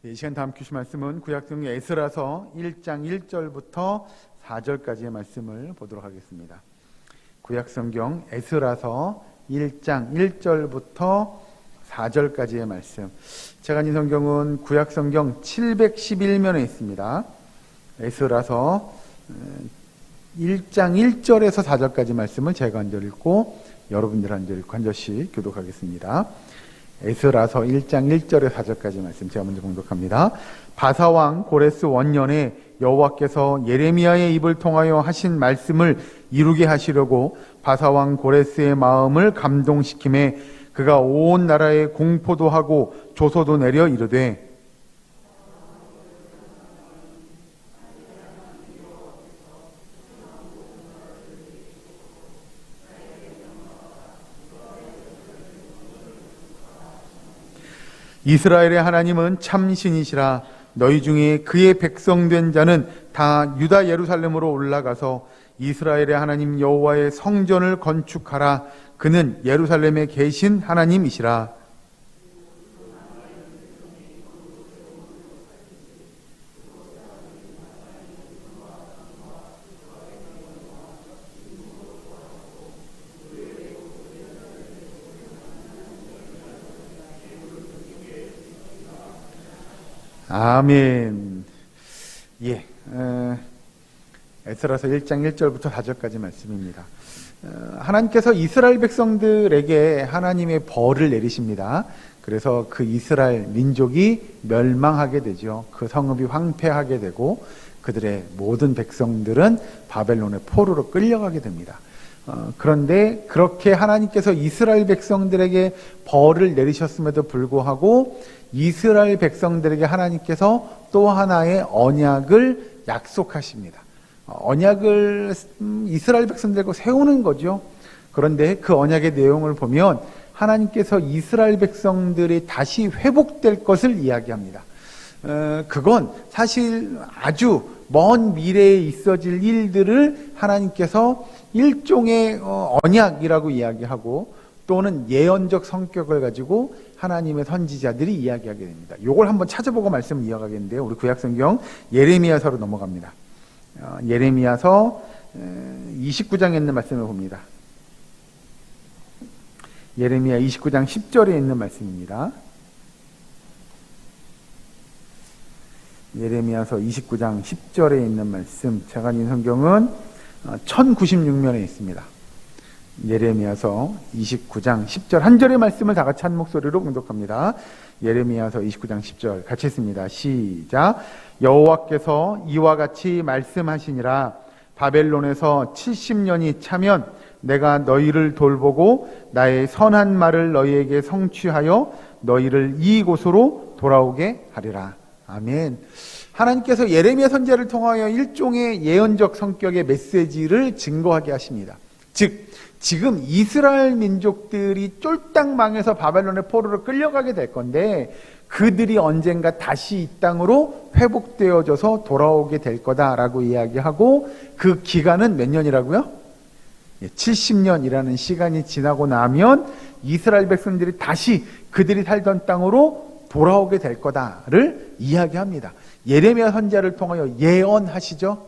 이 시간 다음 주실 말씀은 구약성경 에스라서 1장 1절부터 4절까지의 말씀을 보도록 하겠습니다. 구약성경 에스라서 1장 1절부터 4절까지의 말씀. 제가 이 성경은 구약성경 711면에 있습니다. 에스라서 1장 1절에서 4절까지 말씀을 제가 한 절 읽고 여러분들 한 절 읽고 한 절씩 교독하겠습니다. 에스라서 1장 1절에 4절까지 말씀 제가 먼저 봉독합니다. 바사왕 고레스 원년에 여호와께서 예레미야의 입을 통하여 하신 말씀을 이루게 하시려고 바사왕 고레스의 마음을 감동시키매 그가 온 나라에 공포도 하고 조소도 내려 이르되 이스라엘의 하나님은 참신이시라. 너희 중에 그의 백성된 자는 다 유다 예루살렘으로 올라가서 이스라엘의 하나님 여호와의 성전을 건축하라. 그는 예루살렘에 계신 하나님이시라. 아멘. 에스라서 1장 1절부터 4절까지 말씀입니다. 하나님께서 이스라엘 백성들에게 하나님의 벌을 내리십니다. 그래서 그 이스라엘 민족이 멸망하게 되죠. 그 성읍이 황폐하게 되고 그들의 모든 백성들은 바벨론의 포로로 끌려가게 됩니다. 그런데 그렇게 하나님께서 이스라엘 백성들에게 벌을 내리셨음에도 불구하고 이스라엘 백성들에게 하나님께서 또 하나의 언약을 약속하십니다. 언약을 이스라엘 백성들과 세우는 거죠. 그런데 그 언약의 내용을 보면 하나님께서 이스라엘 백성들이 다시 회복될 것을 이야기합니다. 그건 사실 아주 먼 미래에 있어질 일들을 하나님께서 일종의 언약이라고 이야기하고 또는 예언적 성격을 가지고 하나님의 선지자들이 이야기하게 됩니다. 이걸 한번 찾아보고 말씀을 이어가겠는데요. 우리 구약성경 예레미야서로 넘어갑니다. 예레미야서 29장에 있는 말씀을 봅니다. 예레미야 29장 10절에 있는 말씀입니다. 예레미야서 29장 10절에 있는 말씀, 제가 읽은 성경은 1096면에 있습니다. 예레미야서 29장 10절 한 절의 말씀을 다 같이 한 목소리로 봉독합니다. 예레미야서 29장 10절 같이 했습니다. 시작. 여호와께서 이와 같이 말씀하시니라. 바벨론에서 70년이 차면 내가 너희를 돌보고 나의 선한 말을 너희에게 성취하여 너희를 이곳으로 돌아오게 하리라. 아멘. 하나님께서 예레미야 선지자를 통하여 일종의 예언적 성격의 메시지를 증거하게 하십니다. 즉 지금 이스라엘 민족들이 쫄딱 망해서 바벨론의 포로로 끌려가게 될 건데 그들이 언젠가 다시 이 땅으로 회복되어져서 돌아오게 될 거다라고 이야기하고 그 기간은 몇 년이라고요? 70년이라는 시간이 지나고 나면 이스라엘 백성들이 다시 그들이 살던 땅으로 돌아오게 될 거다를 이야기합니다. 예레미야 선지자를 통하여 예언하시죠.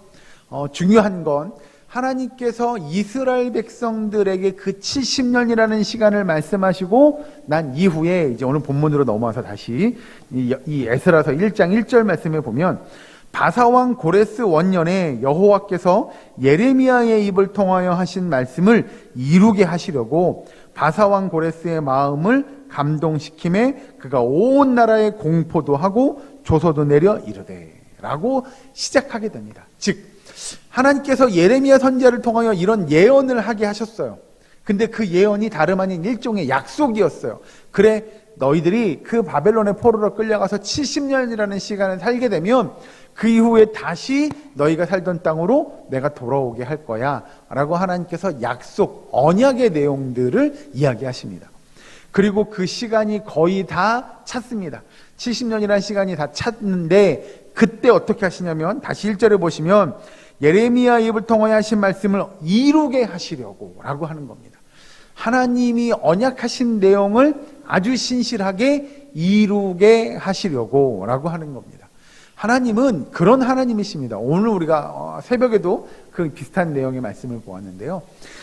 중요한 건 하나님께서 이스라엘 백성들에게 그 70년이라는 시간을 말씀하시고 난 이후에 이제 오늘 본문으로 넘어와서 다시 이 에스라서 1장 1절 말씀에 보면 바사왕 고레스 원년에 여호와께서 예레미야의 입을 통하여 하신 말씀을 이루게 하시려고 바사왕 고레스의 마음을 감동시킴에 그가 온 나라에 공포도 하고 조소도 내려 이르되 라고 시작하게 됩니다. 즉 하나님께서 예레미야 선지자를 통하여 이런 예언을 하게 하셨어요. 근데 그 예언이 다름 아닌 일종의 약속이었어요. 그래 너희들이 그 바벨론의 포로로 끌려가서 70년이라는 시간을 살게 되면 그 이후에 다시 너희가 살던 땅으로 내가 돌아오게 할 거야 라고 하나님께서 약속, 언약의 내용들을 이야기하십니다. 그리고 그 시간이 거의 다 찼습니다. 70년이라는 시간이 다 찼는데 그때 어떻게 하시냐면 다시 1절에 보시면 예레미야 입을 통하여 하신 말씀을 이루게 하시려고 라고 하는 겁니다. 하나님이 언약하신 내용을 아주 신실하게 이루게 하시려고 라고 하는 겁니다. 하나님은 그런 하나님이십니다. 오늘 우리가 새벽에도 그 비슷한 내용의 말씀을 보았는데요.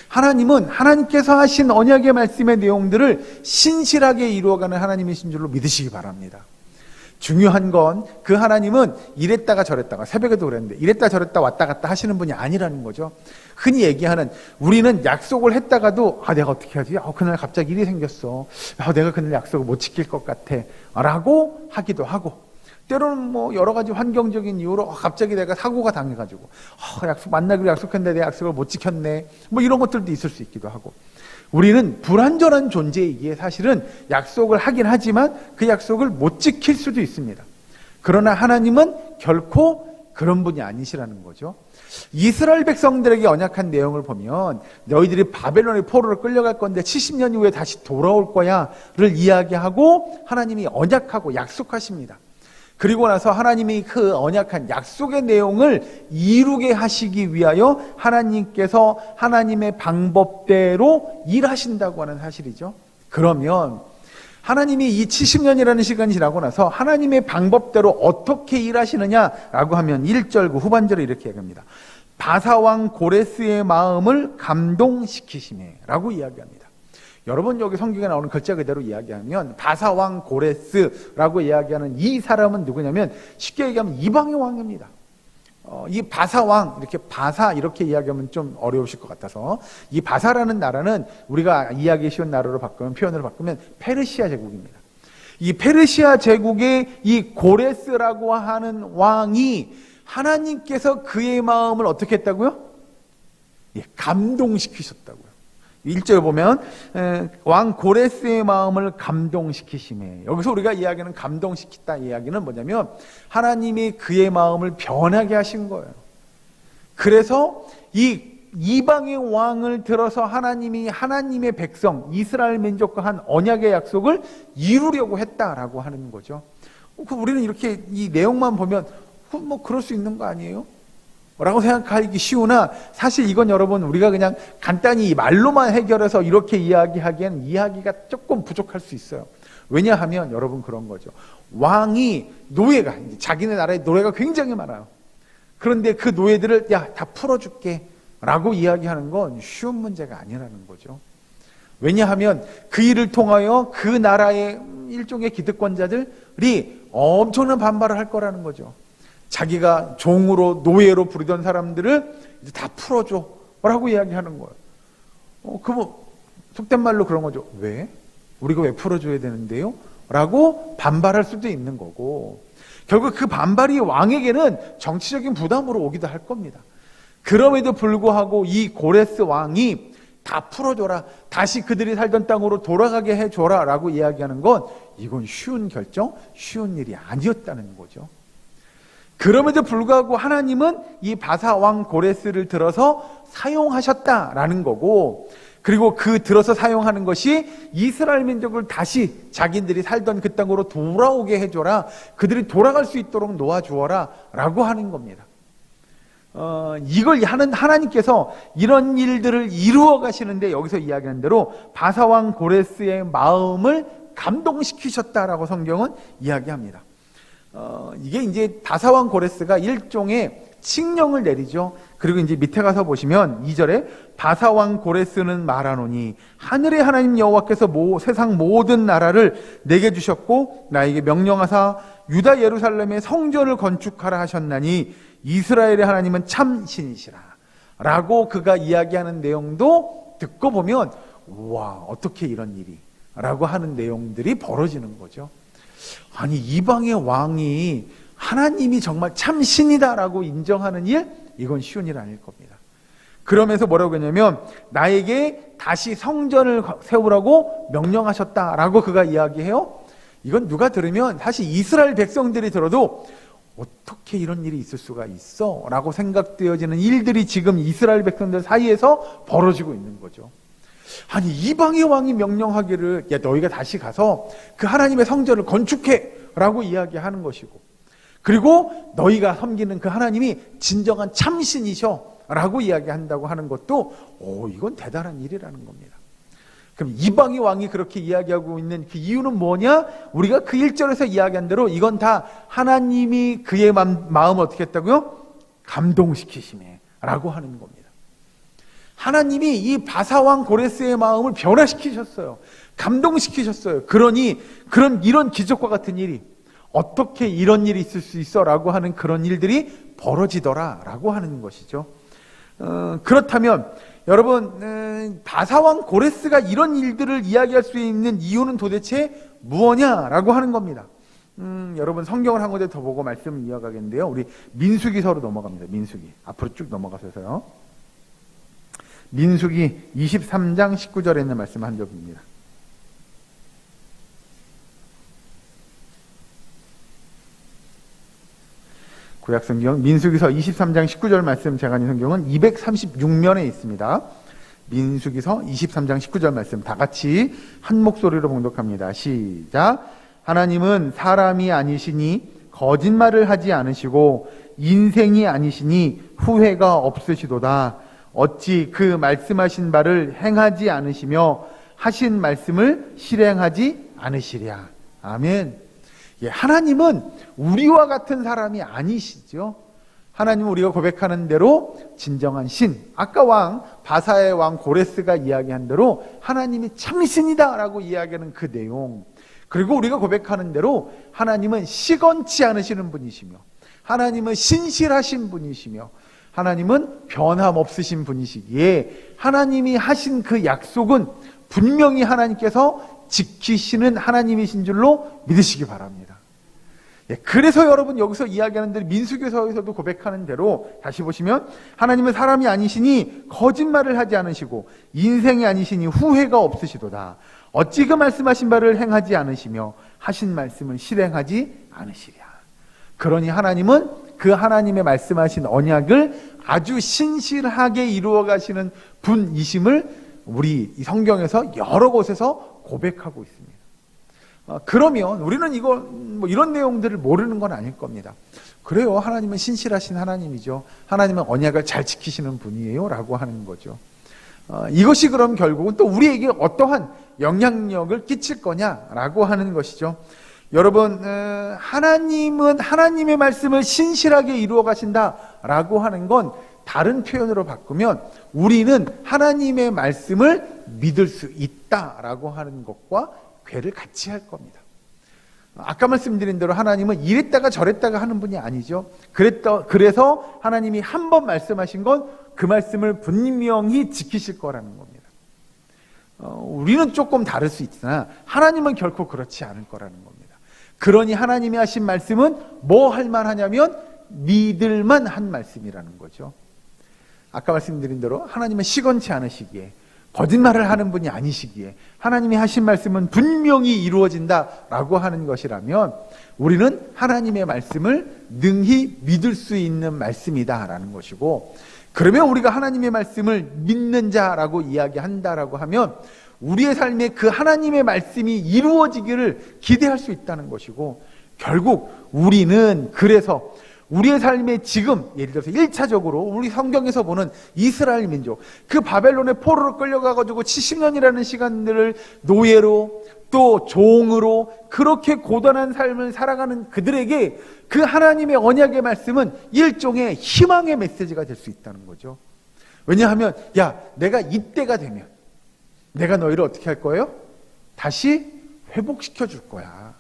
하나님은 하나님께서 하신 언약의 말씀의 내용들을 신실하게 이루어가는 하나님이신 줄로 믿으시기 바랍니다. 중요한 건 그 하나님은 이랬다가 저랬다가, 새벽에도 그랬는데 이랬다 저랬다 왔다 갔다 하시는 분이 아니라는 거죠. 흔히 얘기하는, 우리는 약속을 했다가도 내가 어떻게 하지? 그날 갑자기 일이 생겼어. 내가 그날 약속을 못 지킬 것 같아 라고 하기도 하고, 때로는 여러 가지 환경적인 이유로 갑자기 내가 사고가 당해가지고 만나기로 약속했는데 내 약속을 못 지켰네, 이런 것들도 있을 수 있기도 하고, 우리는 불완전한 존재이기에 사실은 약속을 하긴 하지만 그 약속을 못 지킬 수도 있습니다. 그러나 하나님은 결코 그런 분이 아니시라는 거죠. 이스라엘 백성들에게 언약한 내용을 보면 너희들이 바벨론의 포로로 끌려갈 건데 70년 이후에 다시 돌아올 거야를 이야기하고 하나님이 언약하고 약속하십니다. 그리고 나서 하나님이 그 언약한 약속의 내용을 이루게 하시기 위하여 하나님께서 하나님의 방법대로 일하신다고 하는 사실이죠. 그러면 하나님이 이 70년이라는 시간이 지나고 나서 하나님의 방법대로 어떻게 일하시느냐라고 하면 1절 그 후반절에 이렇게 얘기합니다. 바사왕 고레스의 마음을 감동시키시네 라고 이야기합니다. 여러분, 여기 성경에 나오는 글자 그대로 이야기하면 바사왕 고레스라고 이야기하는 이 사람은 누구냐면, 쉽게 얘기하면 이방의 왕입니다. 이 바사왕, 이렇게 바사 이렇게 이야기하면 좀 어려우실 것 같아서, 이 바사라는 나라는 우리가 이해하기 쉬운 나라로 바꾸면, 표현으로 바꾸면 페르시아 제국입니다. 이 페르시아 제국의 이 고레스라고 하는 왕이 하나님께서 그의 마음을 어떻게 했다고요? 감동시키셨다고요. 1절 보면 왕 고레스의 마음을 감동시키시네. 여기서 우리가 이야기하는 감동시켰다 이야기는 뭐냐면, 하나님이 그의 마음을 변하게 하신 거예요. 그래서 이 이방의 왕을 들어서 하나님이 하나님의 백성 이스라엘 민족과 한 언약의 약속을 이루려고 했다라고 하는 거죠. 우리는 이렇게 이 내용만 보면 그럴 수 있는 거 아니에요? 라고 생각하기 쉬우나, 사실 이건 여러분 우리가 그냥 간단히 말로만 해결해서 이렇게 이야기하기엔 이야기가 조금 부족할 수 있어요. 왜냐하면 여러분 그런 거죠. 왕이 노예가, 자기네 나라에 노예가 굉장히 많아요. 그런데 그 노예들을 다 풀어줄게 라고 이야기하는 건 쉬운 문제가 아니라는 거죠. 왜냐하면 그 일을 통하여 그 나라의 일종의 기득권자들이 엄청난 반발을 할 거라는 거죠. 자기가 종으로 노예로 부르던 사람들을 이제 다 풀어줘 라고 이야기하는 거예요. 속된 말로 그런 거죠. 왜? 우리가 왜 풀어줘야 되는데요? 라고 반발할 수도 있는 거고, 결국 그 반발이 왕에게는 정치적인 부담으로 오기도 할 겁니다. 그럼에도 불구하고 이 고레스 왕이 다 풀어줘라, 다시 그들이 살던 땅으로 돌아가게 해줘라 라고 이야기하는 건, 이건 쉬운 결정, 쉬운 일이 아니었다는 거죠. 그럼에도 불구하고 하나님은 이 바사 왕 고레스를 들어서 사용하셨다라는 거고, 그리고 그 들어서 사용하는 것이 이스라엘 민족을 다시 자기들이 살던 그 땅으로 돌아오게 해줘라, 그들이 돌아갈 수 있도록 놓아주어라 라고 하는 겁니다. 이걸 하는 하나님께서 이런 일들을 이루어 가시는데, 여기서 이야기하는 대로 바사 왕 고레스의 마음을 감동시키셨다라고 성경은 이야기합니다. 이게 이제 바사왕 고레스가 일종의 칙령을 내리죠. 그리고 이제 밑에 가서 보시면 2절에 바사왕 고레스는 말하노니 하늘의 하나님 여호와께서 세상 모든 나라를 내게 주셨고 나에게 명령하사 유다 예루살렘에 성전을 건축하라 하셨나니 이스라엘의 하나님은 참 신이시라 라고 그가 이야기하는 내용도 듣고 보면, 우와, 어떻게 이런 일이 라고 하는 내용들이 벌어지는 거죠. 아니, 이방의 왕이 하나님이 정말 참 신이다라고 인정하는 일, 이건 쉬운 일 아닐 겁니다. 그러면서 뭐라고 했냐면, 나에게 다시 성전을 세우라고 명령하셨다라고 그가 이야기해요. 이건 누가 들으면 사실 이스라엘 백성들이 들어도 어떻게 이런 일이 있을 수가 있어? 라고 생각되어지는 일들이 지금 이스라엘 백성들 사이에서 벌어지고 있는 거죠. 아니, 이방의 왕이 명령하기를 너희가 다시 가서 그 하나님의 성전을 건축해 라고 이야기하는 것이고, 그리고 너희가 섬기는 그 하나님이 진정한 참신이셔 라고 이야기한다고 하는 것도 이건 대단한 일이라는 겁니다. 그럼 이방의 왕이 그렇게 이야기하고 있는 그 이유는 뭐냐? 우리가 그 1절에서 이야기한 대로 이건 다 하나님이 그의 마음을 어떻게 했다고요? 감동시키심에 라고 하는 겁니다. 하나님이 이 바사왕 고레스의 마음을 변화시키셨어요. 감동시키셨어요. 그러니 이런 기적과 같은 일이 어떻게 이런 일이 있을 수 있어? 라고 하는 그런 일들이 벌어지더라 라고 하는 것이죠. 그렇다면 여러분, 바사왕 고레스가 이런 일들을 이야기할 수 있는 이유는 도대체 무엇냐라고 하는 겁니다. 여러분 성경을 한 군데 더 보고 말씀을 이어가겠는데요. 우리 민수기서로 넘어갑니다. 민수기 앞으로 쭉 넘어가서요. 민수기 23장 19절에 있는 말씀 한 적입니다. 구약성경 민수기서 23장 19절 말씀, 제가 아는 성경은 236면에 있습니다. 민수기서 23장 19절 말씀 다 같이 한 목소리로 봉독합니다. 시작. 하나님은 사람이 아니시니 거짓말을 하지 않으시고 인생이 아니시니 후회가 없으시도다. 어찌 그 말씀하신 바를 행하지 않으시며 하신 말씀을 실행하지 않으시랴. 아멘. 예, 하나님은 우리와 같은 사람이 아니시죠. 하나님은 우리가 고백하는 대로 진정한 신, 아까 바사의 왕 고레스가 이야기한 대로 하나님이 참신이다 라고 이야기하는 그 내용, 그리고 우리가 고백하는 대로 하나님은 시건치 않으시는 분이시며 하나님은 신실하신 분이시며 하나님은 변함없으신 분이시기에 하나님이 하신 그 약속은 분명히 하나님께서 지키시는 하나님이신 줄로 믿으시기 바랍니다. 예, 그래서 여러분 여기서 이야기하는 대로 민수기서에서도 고백하는 대로 다시 보시면 하나님은 사람이 아니시니 거짓말을 하지 않으시고 인생이 아니시니 후회가 없으시도다. 어찌 그 말씀하신 바를 행하지 않으시며 하신 말씀을 실행하지 않으시랴. 그러니 하나님은 그 하나님의 말씀하신 언약을 아주 신실하게 이루어 가시는 분이심을 우리 성경에서 여러 곳에서 고백하고 있습니다. 그러면 우리는 이런 내용들을 모르는 건 아닐 겁니다. 그래요, 하나님은 신실하신 하나님이죠. 하나님은 언약을 잘 지키시는 분이에요 라고 하는 거죠. 이것이 그럼 결국은 또 우리에게 어떠한 영향력을 끼칠 거냐라고 하는 것이죠. 여러분, 하나님은 하나님의 말씀을 신실하게 이루어 가신다라고 하는 건 다른 표현으로 바꾸면 우리는 하나님의 말씀을 믿을 수 있다라고 하는 것과 괴를 같이 할 겁니다. 아까 말씀드린 대로 하나님은 이랬다가 저랬다가 하는 분이 아니죠. 그래서 하나님이 한 번 말씀하신 건 그 말씀을 분명히 지키실 거라는 겁니다. 우리는 조금 다를 수 있으나 하나님은 결코 그렇지 않을 거라는 겁니다. 그러니 하나님이 하신 말씀은 뭐 할 만하냐면 믿을만 한 말씀이라는 거죠. 아까 말씀드린 대로 하나님은 시건치 않으시기에 거짓말을 하는 분이 아니시기에 하나님이 하신 말씀은 분명히 이루어진다라고 하는 것이라면 우리는 하나님의 말씀을 능히 믿을 수 있는 말씀이다라는 것이고, 그러면 우리가 하나님의 말씀을 믿는 자라고 이야기한다라고 하면 우리의 삶에 그 하나님의 말씀이 이루어지기를 기대할 수 있다는 것이고, 결국 우리는 그래서 우리의 삶에 지금 예를 들어서 1차적으로 우리 성경에서 보는 이스라엘 민족, 그 바벨론의 포로로 끌려가가지고 70년이라는 시간들을 노예로 또 종으로 그렇게 고단한 삶을 살아가는 그들에게 그 하나님의 언약의 말씀은 일종의 희망의 메시지가 될 수 있다는 거죠. 왜냐하면 내가 이때가 되면 내가 너희를 어떻게 할 거예요? 다시 회복시켜 줄 거야.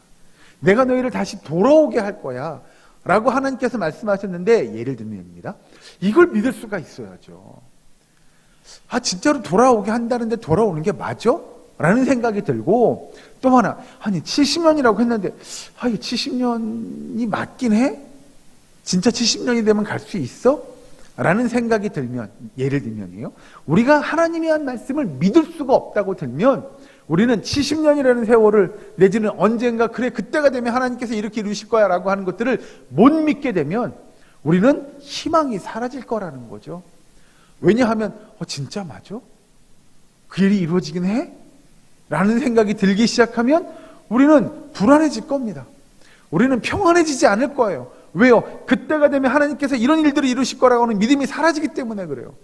내가 너희를 다시 돌아오게 할 거야 라고 하나님께서 말씀하셨는데, 예를 들면입니다, 이걸 믿을 수가 있어야죠. 진짜로 돌아오게 한다는데 돌아오는 게 맞아? 라는 생각이 들고, 또 하나, 70년이라고 했는데 70년이 맞긴 해? 진짜 70년이 되면 갈 수 있어? 라는 생각이 들면, 예를 들면요, 우리가 하나님이 한 말씀을 믿을 수가 없다고 들면 우리는 70년이라는 세월을, 내지는 언젠가 그때가 되면 하나님께서 이렇게 이루실 거야 라고 하는 것들을 못 믿게 되면 우리는 희망이 사라질 거라는 거죠. 왜냐하면 진짜 맞아? 그 일이 이루어지긴 해? 라는 생각이 들기 시작하면 우리는 불안해질 겁니다. 우리는 평안해지지 않을 거예요. 왜요? 그때가 되면 하나님께서 이런 일들을 이루실 거라고 하는 믿음이 사라지기 때문에 그래요.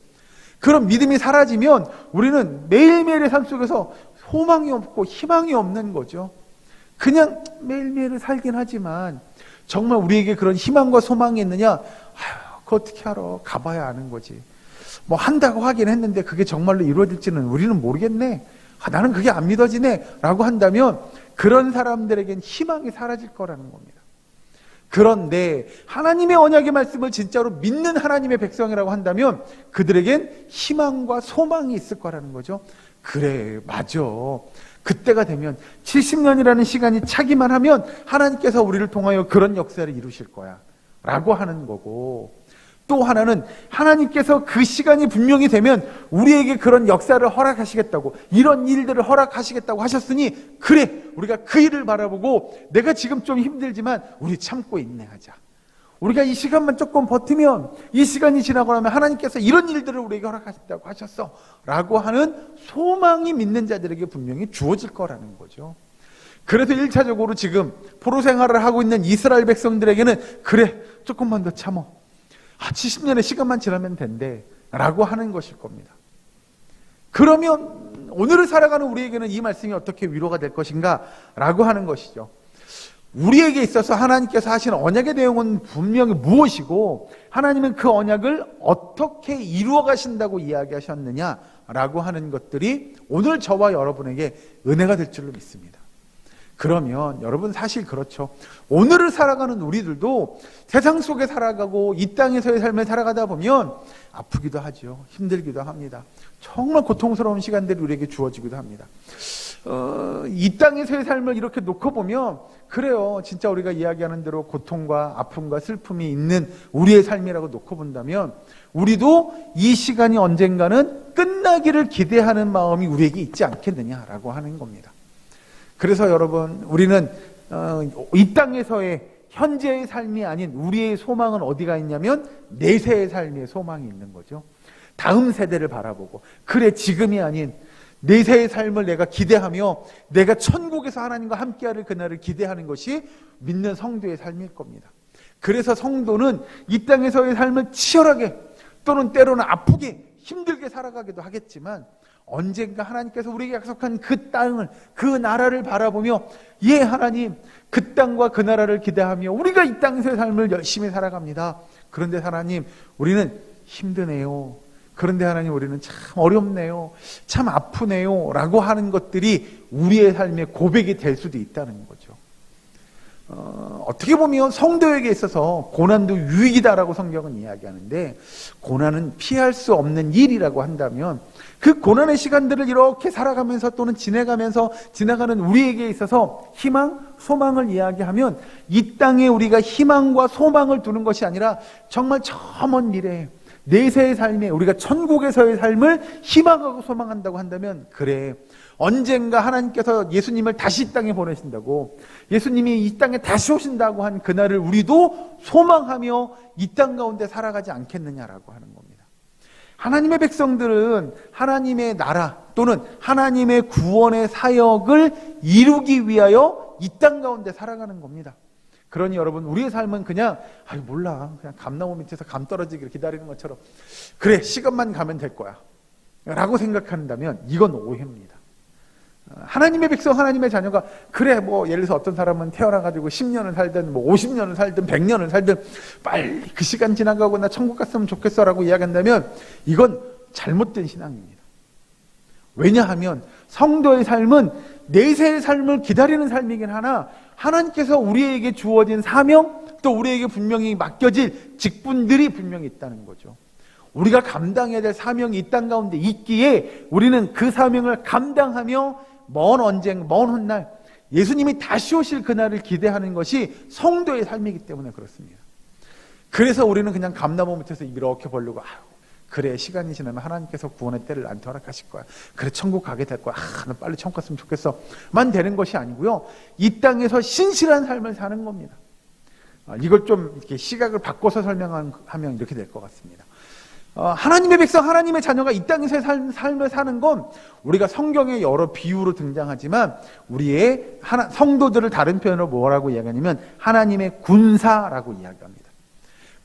그런 믿음이 사라지면 우리는 매일매일의 삶 속에서 소망이 없고 희망이 없는 거죠. 그냥 매일매일 살긴 하지만 정말 우리에게 그런 희망과 소망이 있느냐? 그거 어떻게 알아? 가봐야 아는 거지. 뭐 한다고 하긴 했는데 그게 정말로 이루어질지는 우리는 모르겠네. 나는 그게 안 믿어지네 라고 한다면 그런 사람들에겐 희망이 사라질 거라는 겁니다. 그런데 하나님의 언약의 말씀을 진짜로 믿는 하나님의 백성이라고 한다면 그들에겐 희망과 소망이 있을 거라는 거죠. 그래, 맞아. 그때가 되면 70년이라는 시간이 차기만 하면 하나님께서 우리를 통하여 그런 역사를 이루실 거야 라고 하는 거고, 또 하나는 하나님께서 그 시간이 분명히 되면 우리에게 그런 역사를 허락하시겠다고, 이런 일들을 허락하시겠다고 하셨으니 그래, 우리가 그 일을 바라보고 내가 지금 좀 힘들지만 우리 참고 인내하자. 우리가 이 시간만 조금 버티면 이 시간이 지나고 나면 하나님께서 이런 일들을 우리에게 허락하셨다고 하셨어 라고 하는 소망이 믿는 자들에게 분명히 주어질 거라는 거죠. 그래서 1차적으로 지금 포로 생활을 하고 있는 이스라엘 백성들에게는 그래, 조금만 더 참어. 70년의 시간만 지나면 된대 라고 하는 것일 겁니다. 그러면 오늘을 살아가는 우리에게는 이 말씀이 어떻게 위로가 될 것인가 라고 하는 것이죠. 우리에게 있어서 하나님께서 하신 언약의 내용은 분명히 무엇이고 하나님은 그 언약을 어떻게 이루어 가신다고 이야기하셨느냐라고 하는 것들이 오늘 저와 여러분에게 은혜가 될 줄로 믿습니다. 그러면 여러분, 사실 그렇죠. 오늘을 살아가는 우리들도 세상 속에 살아가고 이 땅에서의 삶을 살아가다 보면 아프기도 하죠. 힘들기도 합니다. 정말 고통스러운 시간들이 우리에게 주어지기도 합니다. 이 땅에서의 삶을 이렇게 놓고 보면 그래요, 진짜 우리가 이야기하는 대로 고통과 아픔과 슬픔이 있는 우리의 삶이라고 놓고 본다면 우리도 이 시간이 언젠가는 끝나기를 기대하는 마음이 우리에게 있지 않겠느냐라고 하는 겁니다. 그래서 여러분, 우리는 이 땅에서의 현재의 삶이 아닌 우리의 소망은 어디가 있냐면 내세의 삶의 소망이 있는 거죠. 다음 세대를 바라보고, 그래, 지금이 아닌 내세의 삶을 내가 기대하며 내가 천국에서 하나님과 함께하는 그날을 기대하는 것이 믿는 성도의 삶일 겁니다. 그래서 성도는 이 땅에서의 삶을 치열하게, 또는 때로는 아프게 힘들게 살아가기도 하겠지만 언젠가 하나님께서 우리에게 약속한 그 땅을, 그 나라를 바라보며, 예, 하나님, 그 땅과 그 나라를 기대하며 우리가 이 땅에서의 삶을 열심히 살아갑니다. 그런데 하나님, 우리는 힘드네요. 그런데 하나님, 우리는 참 어렵네요. 참 아프네요. 라고 하는 것들이 우리의 삶의 고백이 될 수도 있다는 거죠. 어떻게 보면 성도에게 있어서 고난도 유익이다라고 성경은 이야기하는데, 고난은 피할 수 없는 일이라고 한다면 그 고난의 시간들을 이렇게 살아가면서 또는 지나가면서 지나가는 우리에게 있어서 희망, 소망을 이야기하면 이 땅에 우리가 희망과 소망을 두는 것이 아니라 정말 저 먼 미래에 내세의 삶에 우리가 천국에서의 삶을 희망하고 소망한다고 한다면, 그래, 언젠가 하나님께서 예수님을 다시 이 땅에 보내신다고, 예수님이 이 땅에 다시 오신다고 한 그날을 우리도 소망하며 이 땅 가운데 살아가지 않겠느냐라고 하는 겁니다. 하나님의 백성들은 하나님의 나라 또는 하나님의 구원의 사역을 이루기 위하여 이 땅 가운데 살아가는 겁니다. 그러니 여러분, 우리의 삶은 그냥 몰라, 그냥 감나무 밑에서 감 떨어지기를 기다리는 것처럼, 그래, 시간만 가면 될 거야 라고 생각한다면 이건 오해입니다. 하나님의 백성, 하나님의 자녀가 그래, 뭐 예를 들어서 어떤 사람은 태어나가지고 10년을 살든 뭐 50년을 살든 100년을 살든 빨리 그 시간 지나가고 나 천국 갔으면 좋겠어 라고 이야기한다면 이건 잘못된 신앙입니다. 왜냐하면 성도의 삶은 내세의 삶을 기다리는 삶이긴 하나, 하나님께서 우리에게 주어진 사명, 또 우리에게 분명히 맡겨질 직분들이 분명히 있다는 거죠. 우리가 감당해야 될 사명이 이 땅 가운데 있기에 우리는 그 사명을 감당하며 먼 언젠가, 먼 훗날 예수님이 다시 오실 그날을 기대하는 것이 성도의 삶이기 때문에 그렇습니다. 그래서 우리는 그냥 감나무 밑에서 이렇게 벌리고, 그래, 시간이 지나면 하나님께서 구원의 때를 나한테 허락하실 거야. 그래, 천국 가게 될 거야. 나 빨리 천국 갔으면 좋겠어. 만 되는 것이 아니고요. 이 땅에서 신실한 삶을 사는 겁니다. 이걸 좀 이렇게 시각을 바꿔서 설명하면 이렇게 될 것 같습니다. 하나님의 백성, 하나님의 자녀가 이 땅에서의 삶을 사는 건 우리가 성경에 여러 비유로 등장하지만 우리의 성도들을 다른 표현으로 뭐라고 이야기하냐면 하나님의 군사라고 이야기합니다.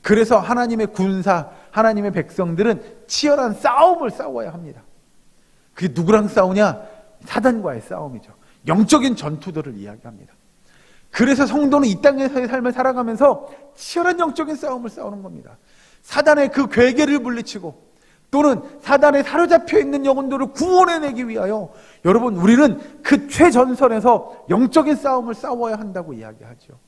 그래서 하나님의 군사, 하나님의 백성들은 치열한 싸움을 싸워야 합니다. 그게 누구랑 싸우냐? 사단과의 싸움이죠. 영적인 전투들을 이야기합니다. 그래서 성도는 이 땅에서의 삶을 살아가면서 치열한 영적인 싸움을 싸우는 겁니다. 사단의 그 괴계를 물리치고 또는 사단에 사로잡혀 있는 영혼들을 구원해내기 위하여 여러분 우리는 그 최전선에서 영적인 싸움을 싸워야 한다고 이야기하죠.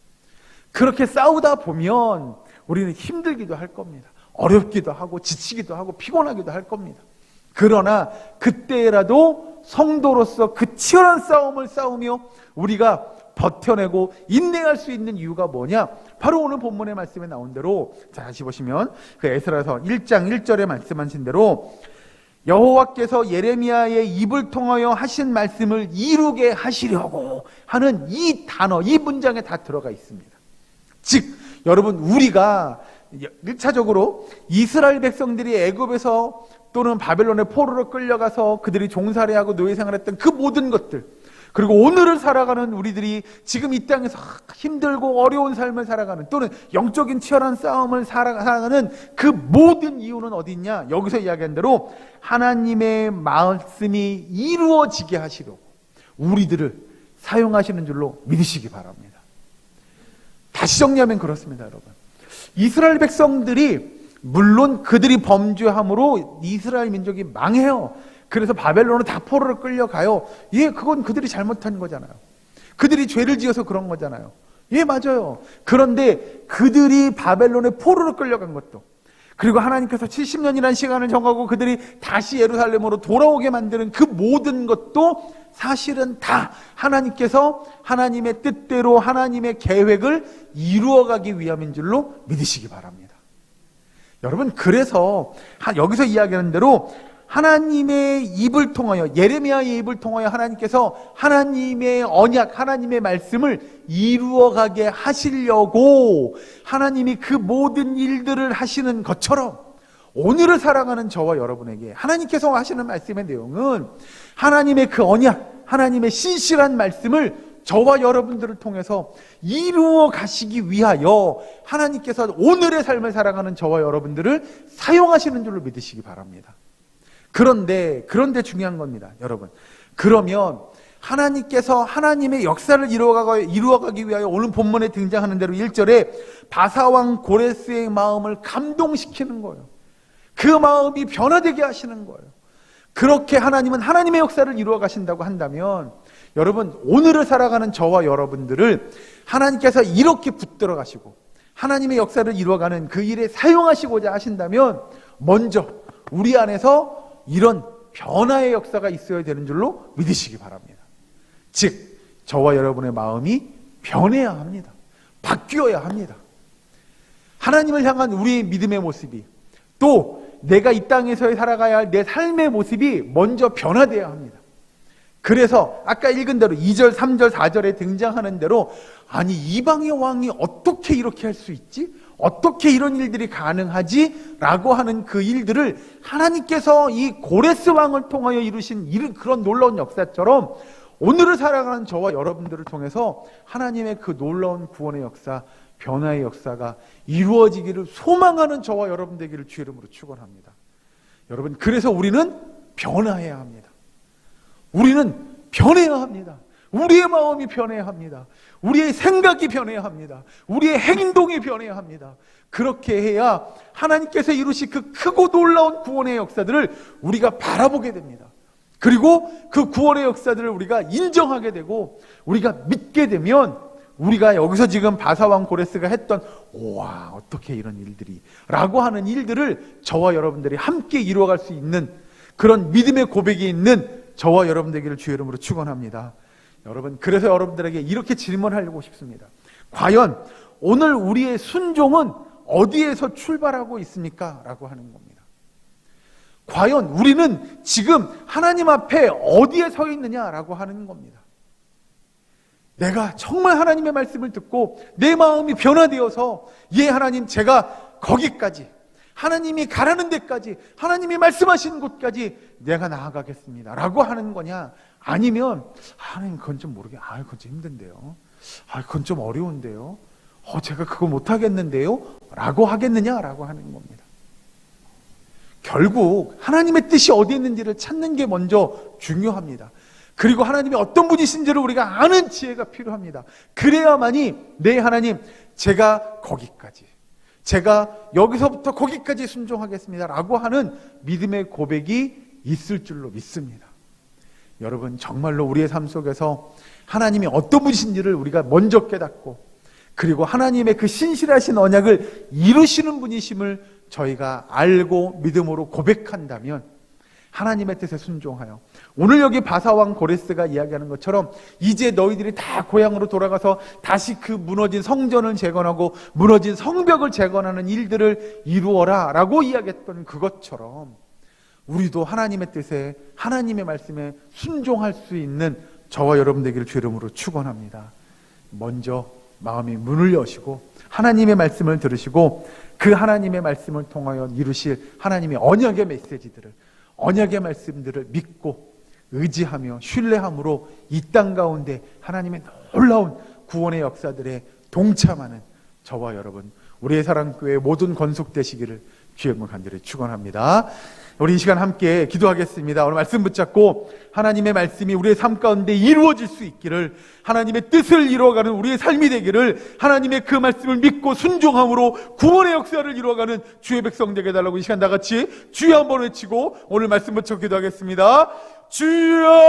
그렇게 싸우다 보면 우리는 힘들기도 할 겁니다. 어렵기도 하고 지치기도 하고 피곤하기도 할 겁니다. 그러나 그때라도 성도로서 그 치열한 싸움을 싸우며 우리가 버텨내고 인내할 수 있는 이유가 뭐냐? 바로 오늘 본문의 말씀에 나온 대로, 자, 다시 보시면 그 에스라서 1장 1절에 말씀하신 대로 여호와께서 예레미야의 입을 통하여 하신 말씀을 이루게 하시려고 하는 이 단어, 이 문장에 다 들어가 있습니다. 즉 여러분, 우리가 1차적으로 이스라엘 백성들이 애굽에서 또는 바벨론의 포로로 끌려가서 그들이 종살이하고 노예생활했던 그 모든 것들, 그리고 오늘을 살아가는 우리들이 지금 이 땅에서 힘들고 어려운 삶을 살아가는 또는 영적인 치열한 싸움을 살아가는 그 모든 이유는 어디 있냐? 여기서 이야기한 대로 하나님의 말씀이 이루어지게 하시려고 우리들을 사용하시는 줄로 믿으시기 바랍니다. 다시 정리하면 그렇습니다, 여러분. 이스라엘 백성들이 물론 그들이 범죄함으로 이스라엘 민족이 망해요. 그래서 바벨론으로 다 포로로 끌려가요. 예, 그건 그들이 잘못한 거잖아요. 그들이 죄를 지어서 그런 거잖아요. 예, 맞아요. 그런데 그들이 바벨론의 포로로 끌려간 것도, 그리고 하나님께서 70년이라는 시간을 정하고 그들이 다시 예루살렘으로 돌아오게 만드는 그 모든 것도 사실은 다 하나님께서 하나님의 뜻대로 하나님의 계획을 이루어가기 위함인 줄로 믿으시기 바랍니다. 여러분, 그래서 여기서 이야기하는 대로 하나님의 입을 통하여, 예레미야의 입을 통하여 하나님께서 하나님의 언약, 하나님의 말씀을 이루어가게 하시려고 하나님이 그 모든 일들을 하시는 것처럼 오늘을 살아가는 저와 여러분에게 하나님께서 하시는 말씀의 내용은 하나님의 그 언약, 하나님의 신실한 말씀을 저와 여러분들을 통해서 이루어 가시기 위하여 하나님께서 오늘의 삶을 살아가는 저와 여러분들을 사용하시는 줄로 믿으시기 바랍니다. 그런데 중요한 겁니다, 여러분. 그러면 하나님께서 하나님의 역사를 이루어가기 위하여 오늘 본문에 등장하는 대로 1절에 바사왕 고레스의 마음을 감동시키는 거예요. 그 마음이 변화되게 하시는 거예요. 그렇게 하나님은 하나님의 역사를 이루어 가신다고 한다면 여러분, 오늘을 살아가는 저와 여러분들을 하나님께서 이렇게 붙들어 가시고 하나님의 역사를 이루어가는 그 일에 사용하시고자 하신다면 먼저 우리 안에서 이런 변화의 역사가 있어야 되는 줄로 믿으시기 바랍니다. 즉, 저와 여러분의 마음이 변해야 합니다. 바뀌어야 합니다. 하나님을 향한 우리의 믿음의 모습이, 또 내가 이 땅에서 살아가야 할 내 삶의 모습이 먼저 변화되어야 합니다. 그래서 아까 읽은 대로 2절, 3절, 4절에 등장하는 대로, 아니 이방의 왕이 어떻게 이렇게 할 수 있지? 어떻게 이런 일들이 가능하지? 라고 하는 그 일들을 하나님께서 이 고레스 왕을 통하여 이루신 그런 놀라운 역사처럼 오늘을 살아가는 저와 여러분들을 통해서 하나님의 그 놀라운 구원의 역사, 변화의 역사가 이루어지기를 소망하는 저와 여러분 되기를 주의 이름으로 축원합니다. 여러분, 그래서 우리는 변화해야 합니다. 우리는 변해야 합니다. 우리의 마음이 변해야 합니다. 우리의 생각이 변해야 합니다. 우리의 행동이 변해야 합니다. 그렇게 해야 하나님께서 이루신 그 크고 놀라운 구원의 역사들을 우리가 바라보게 됩니다. 그리고 그 구원의 역사들을 우리가 인정하게 되고 우리가 믿게 되면 우리가 여기서 지금 바사왕 고레스가 했던 와, 어떻게 이런 일들이 라고 하는 일들을 저와 여러분들이 함께 이루어갈 수 있는 그런 믿음의 고백이 있는 저와 여러분 되기를 주의 이름으로 축원합니다. 여러분, 그래서 여러분들에게 이렇게 질문하려고 싶습니다. 과연 오늘 우리의 순종은 어디에서 출발하고 있습니까? 라고 하는 겁니다. 과연 우리는 지금 하나님 앞에 어디에 서 있느냐라고 하는 겁니다. 내가 정말 하나님의 말씀을 듣고 내 마음이 변화되어서 예, 하나님, 제가 거기까지, 하나님이 가라는 데까지, 하나님이 말씀하신 곳까지 내가 나아가겠습니다 라고 하는 거냐, 아니면 하나님, 그건 좀 그건 좀 힘든데요, 그건 좀 어려운데요, 제가 그거 못하겠는데요 라고 하겠느냐라고 하는 겁니다. 결국 하나님의 뜻이 어디 있는지를 찾는 게 먼저 중요합니다. 그리고 하나님이 어떤 분이신지를 우리가 아는 지혜가 필요합니다. 그래야만이 네 하나님, 제가 거기까지, 제가 여기서부터 거기까지 순종하겠습니다 라고 하는 믿음의 고백이 있을 줄로 믿습니다. 여러분, 정말로 우리의 삶 속에서 하나님이 어떤 분이신지를 우리가 먼저 깨닫고, 그리고 하나님의 그 신실하신 언약을 이루시는 분이심을 저희가 알고 믿음으로 고백한다면 하나님의 뜻에 순종하여, 오늘 여기 바사왕 고레스가 이야기하는 것처럼 이제 너희들이 다 고향으로 돌아가서 다시 그 무너진 성전을 재건하고 무너진 성벽을 재건하는 일들을 이루어라 라고 이야기했던 그것처럼 우리도 하나님의 뜻에, 하나님의 말씀에 순종할 수 있는 저와 여러분 되기를 주 이름으로 축원합니다. 먼저 마음의 문을 여시고 하나님의 말씀을 들으시고 그 하나님의 말씀을 통하여 이루실 하나님의 언약의 메시지들을, 언약의 말씀들을 믿고 의지하며 신뢰함으로 이 땅 가운데 하나님의 놀라운 구원의 역사들에 동참하는 저와 여러분, 우리의 사랑교회 모든 건속되시기를 주의 이름으로 간절히 축원합니다. 우리 이 시간 함께 기도하겠습니다. 오늘 말씀 붙잡고 하나님의 말씀이 우리의 삶 가운데 이루어질 수 있기를, 하나님의 뜻을 이루어가는 우리의 삶이 되기를, 하나님의 그 말씀을 믿고 순종함으로 구원의 역사를 이루어가는 주의 백성 되게 해달라고 이 시간 다 같이 주여 한번 외치고 오늘 말씀 붙잡고 기도하겠습니다. 주여!